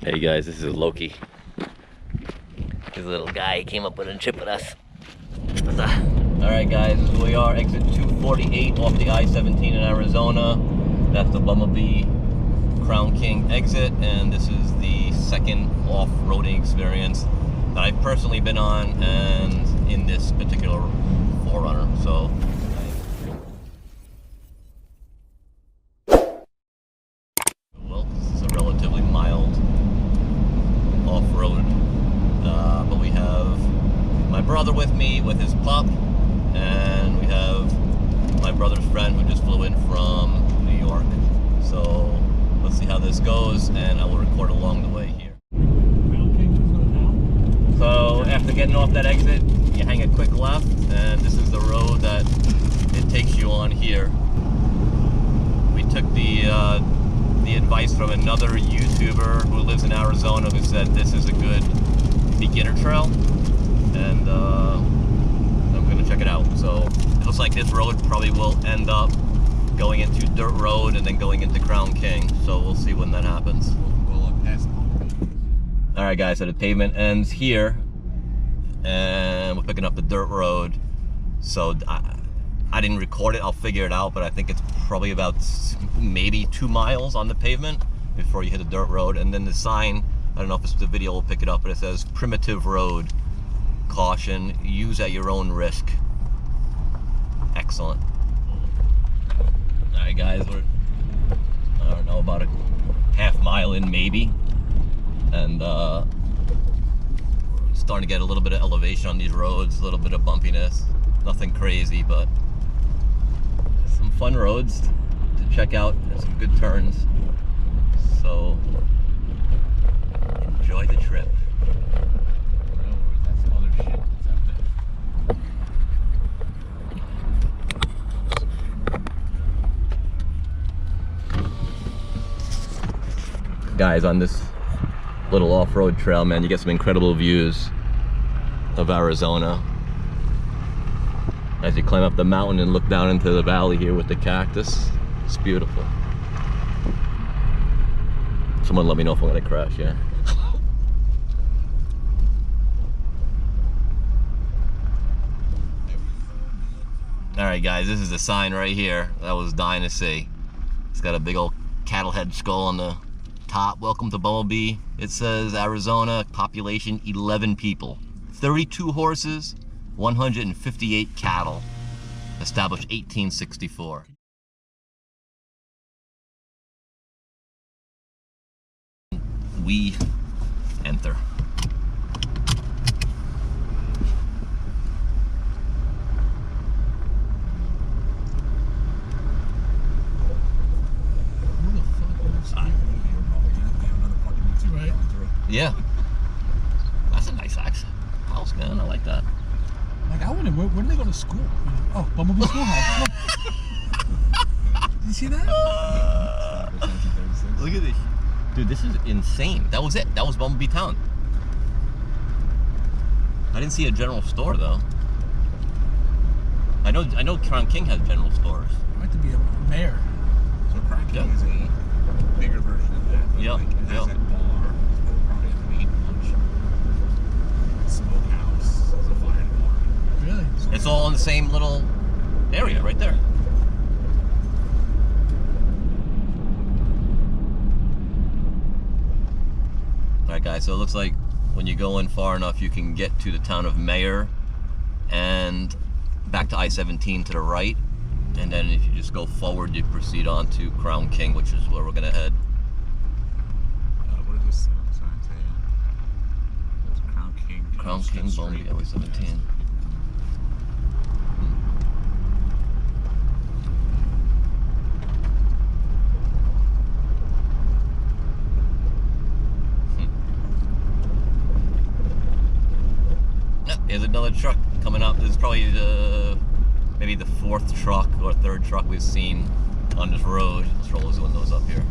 Hey guys, this is Loki. This little guy came up with a trip with us. Alright guys, this is where we are, exit 248 off the I-17 in Arizona. That's the Bumble Bee Crown King exit, and this is the second off-roading experience that I've personally been on, and in this particular 4Runner. So well, this is a relatively mild off-road, but we have my brother with me with his pup, and we have my brother's friend who just flew in from New York. So let's see how this goes, and I will record along the way here. So after getting off that exit, you hang a quick left, and this is the road that it takes you on here. We took the advice from another YouTuber who lives in Arizona who said this is a good beginner trail, and I'm gonna check it out. So it looks like this road probably will end up going into dirt road and then going into Crown King. So we'll see when that happens. All right, guys. So the pavement ends here, and we're picking up the dirt road. So I didn't record it. I'll figure it out, but I think it's probably about maybe 2 miles on the pavement before you hit the dirt road. And then the sign, I don't know if it's the video will pick it up, but it says primitive road, caution, use at your own risk. Excellent. All right, guys, we're, I don't know, about a half mile in maybe, and we're starting to get a little bit of elevation on these roads, a little bit of bumpiness. Nothing crazy, but some fun roads to check out, and some good turns. So enjoy the trip. Guys, on this little off-road trail, man, you get some incredible views of Arizona as you climb up the mountain and look down into the valley here with the cactus. It's beautiful. Someone let me know if I'm gonna crash, yeah. All right, guys, this is the sign right here that I was dying to see. It's got a big old cattle head skull on the top. Welcome to Bumble Bee. It says Arizona, population 11 people, 32 horses, 158 cattle, established 1864. We enter. Yeah, that's a nice house, man. I like that. Like, I wonder, where do they go to school? Oh, Bumblebee Schoolhouse. Did you see that? Look at this. Dude, this is insane. That was it. That was Bumblebee Town. I didn't see a general store, though. I know Crown King has general stores. I like to be a mayor. So Crown King is a bigger version of that. Yep. Like, it has that bar. Smokehouse, it's a fire department. Really? It's all in the same little area right there. Alright, guys, so it looks like when you go in far enough, you can get to the town of Mayer and back to I-17 to the right. And then if you just go forward, you proceed on to Crown King, which is where we're going to head. What does this sign say? It's Crown King. Crown King, Bumble Bee, I-17. Here's another truck coming up. This is probably maybe the 4th truck or 3rd truck we've seen on this road. Let's roll those windows up here.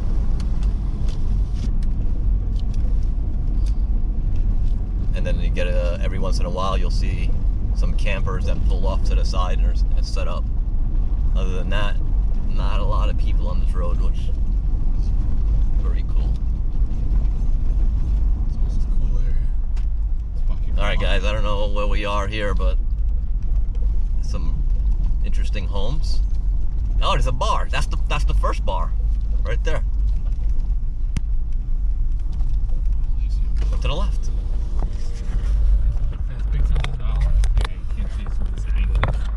And then you get every once in a while you'll see some campers that pull off to the side and are set up. Other than that, not a lot of people on this road, which is very cool. guys, I don't know where we are here, but some interesting homes. Oh, there's a bar. That's the first bar, right there. Go to the left.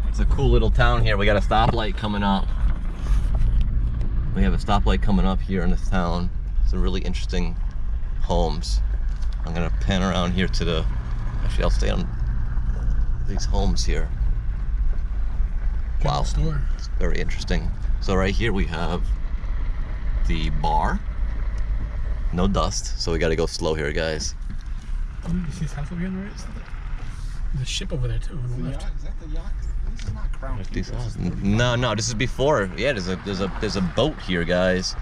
It's a cool little town here. We got a stoplight coming up. We have a stoplight coming up here in this town. Some really interesting homes. I'm gonna pan around here to the, actually I'll stay on these homes here. Wow, it's very interesting. So right here we have the bar. No dust, so we gotta go slow here, guys. You see this house over here on the right? There's a ship over there too on the left. Is that the yacht? This is not Crown King. No, this is before. Yeah, there's a boat here, guys,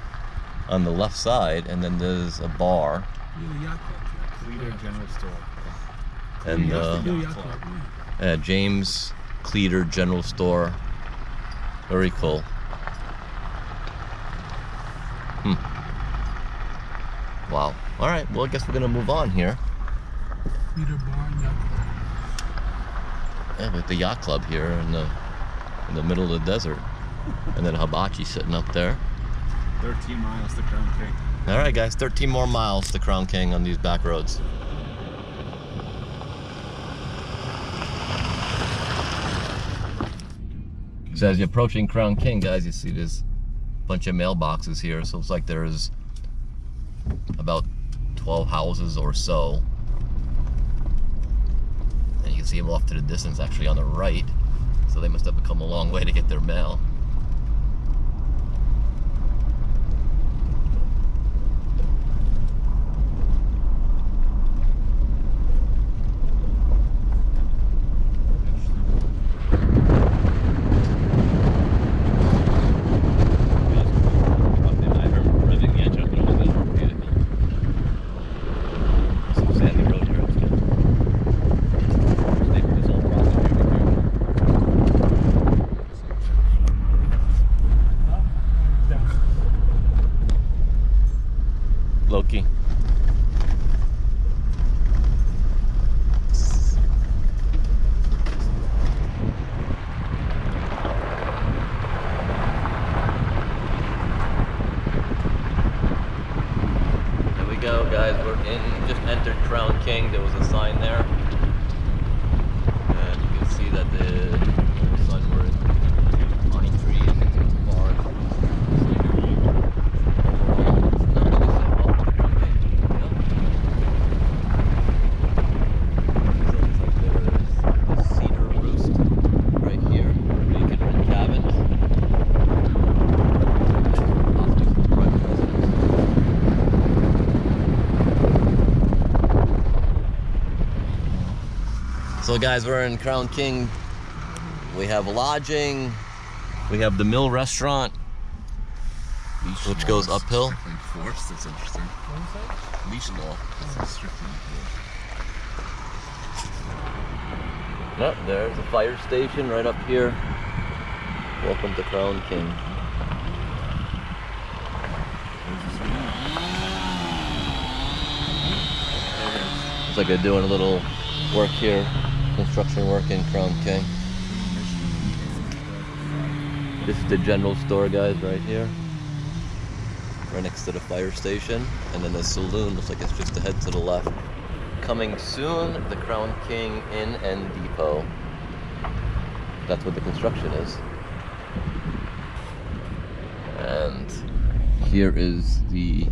on the left side, and then there's a bar. Yeah, the yacht club. Cleator General Store. And James Cleator General Store. Very cool. Wow. All right. Well, I guess we're gonna move on here. Cleator bar and yacht club. Yeah, with the yacht club here in the middle of the desert, and then hibachi sitting up there. 13 miles to Crown King. All right, guys. 13 more miles to Crown King on these back roads. So as you're approaching Crown King, guys, you see this bunch of mailboxes here. So it's like there's about 12 houses or so. And you can see them off to the distance, actually on the right. So they must have come a long way to get their mail. Loki. There we go, guys. We're just entered Crown King. There was a sign there. And you can see that the sun were in pine trees and bars. So guys, we're in Crown King. We have lodging. We have the Mill Restaurant, which goes uphill. Force, that's interesting. Leash law. That's strictly Yep, there's a fire station right up here. Welcome to Crown King. Looks like they're doing a little work here. Construction work in Crown King. This is the general store, guys, right here. Right next to the fire station. And then the saloon looks like it's just ahead to the left. Coming soon, the Crown King Inn and Depot. That's what the construction is. And here is the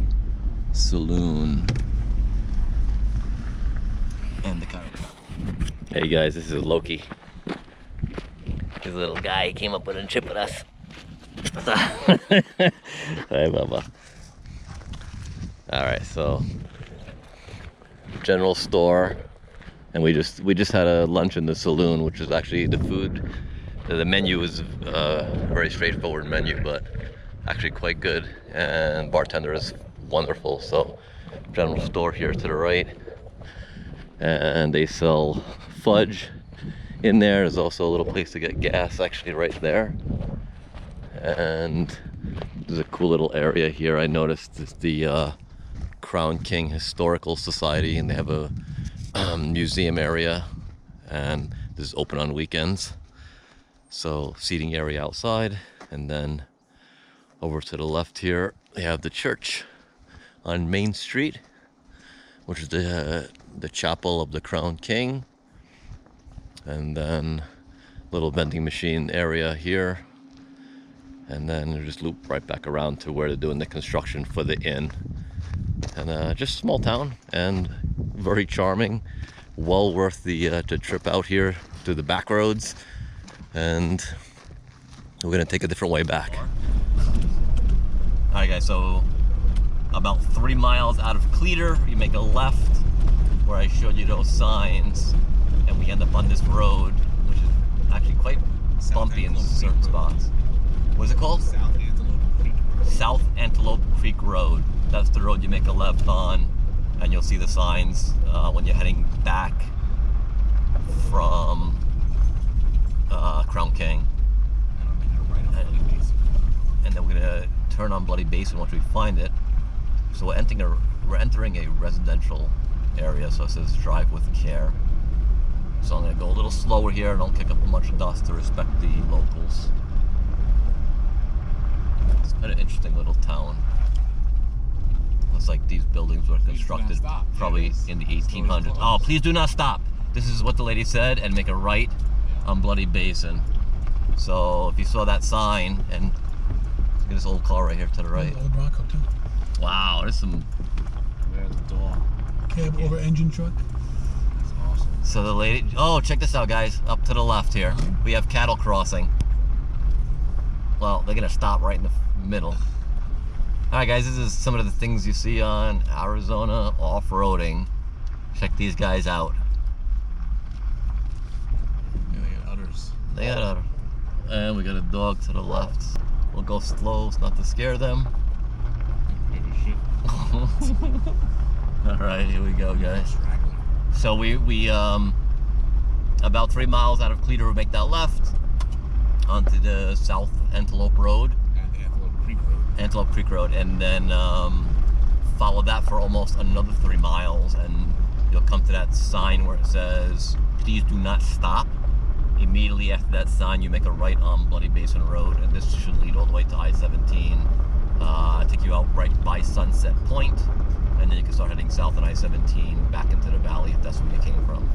saloon. And the car. Hey guys, this is Loki. This little guy, he came up with a chip with us. Hi, Mama. All right, so general store, and we just had a lunch in the saloon, which is actually the food. The menu is a very straightforward menu, but actually quite good, and bartender is wonderful. So general store here to the right, and they sell fudge in there. There's also a little place to get gas actually right there, and there's a cool little area here. I noticed it's the Crown King Historical Society, and they have a museum area, and this is open on weekends. So seating area outside, and then over to the left here, they have the church on Main Street, which is the chapel of the Crown King. And then little vending machine area here. And then they just loop right back around to where they're doing the construction for the inn. And just small town and very charming. Well worth the trip out here through the back roads. And we're gonna take a different way back. Alright guys, so about 3 miles out of Cleator, you make a left where I showed you those signs, and we end up on this road, which is actually quite bumpy in certain spots. What's it called? South Antelope Creek Road. South Antelope Creek Road. That's the road you make a left on, and you'll see the signs when you're heading back from Crown King. And I'm making a right on Bloody Basin. And then we're gonna turn on Bloody Basin once we find it. So we're entering a residential area, so it says drive with care. So I'm gonna go a little slower here and don't kick up a bunch of dust to respect the locals. It's quite an interesting little town. Looks like these buildings were constructed probably in the 1800s. Oh, please do not stop. This is what the lady said, and make a right on Bloody Basin. So if you saw that sign, and look at this old car right here to the right. Old Bronco too. Wow, there's some. There's the door. Cab over engine truck. That's awesome. So the lady, oh, check this out, guys. Up to the left here, we have cattle crossing. Well, they're gonna stop right in the middle. All right, guys, this is some of the things you see on Arizona off-roading. Check these guys out. Yeah, they got udders. They got a, and we got a dog to the left. We'll go slow, so not to scare them. Maybe shit. All right, here we go, guys. Straggler. So we about 3 miles out of Cleator, we make that left onto the South Antelope Road. And Antelope Creek Road. Antelope Creek Road, and then follow that for almost another 3 miles, and you'll come to that sign where it says, please do not stop. Immediately after that sign, you make a right on Bloody Basin Road, and this should lead all the way to I-17. Take you out right by Sunset Point, and then you can start heading south on I-17 back into the valley if that's where you came from.